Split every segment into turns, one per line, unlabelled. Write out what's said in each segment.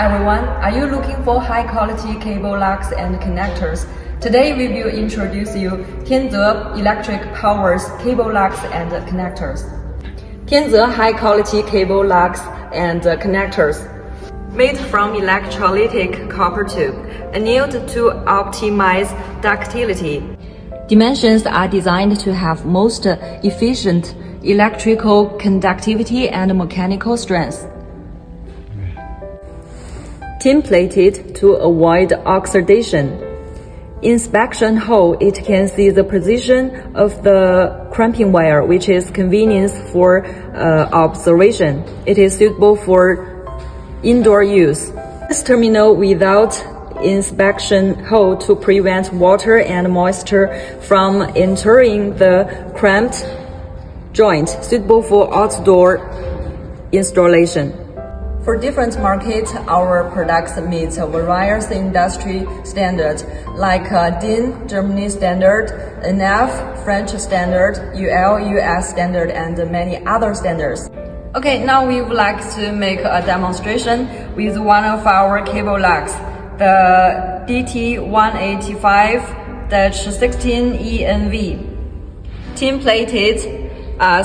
Hi everyone, are you looking for high quality cable lugs and connectors? Today we will introduce you Tianze Electric Power's cable lugs and connectors. Tianze high quality cable lugs and connectors. Made from electrolytic copper tube, annealed to optimize ductility. Dimensions are designed to have most efficient electrical conductivity and mechanical strength. Tin plated to avoid oxidation. Inspection hole, it can see the position of the clamping wire, which is convenience for observation. It is suitable for indoor use. This terminal without inspection hole to prevent water and moisture from entering the clamped joint, suitable for outdoor installation. For different markets, our products meet various industry standards like DIN, Germany standard, NF, French standard, UL, US standard, and many other standards. Okay, now we would like to make a demonstration with one of our cable lugs, the DT185-16ENV. Tin plated,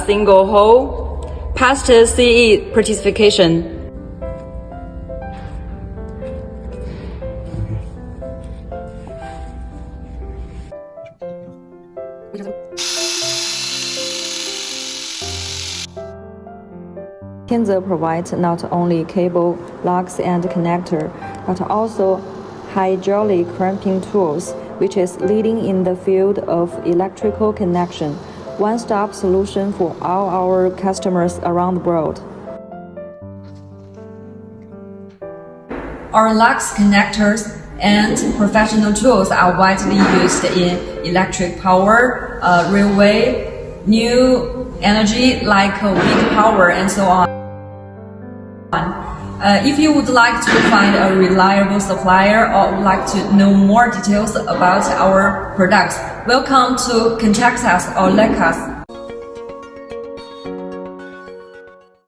single hole, past CE certification. Tianze provides not only cable, lugs, and connector, but also hydraulic clamping tools, which is leading in the field of electrical connection, one-stop solution for all our customers around the world. Our lugs, connectors, and professional tools are widely used in electric power, railway, new energy like wind power, and so on. If you would like to find a reliable supplier or would like to know more details about our products, welcome to contact us or like us.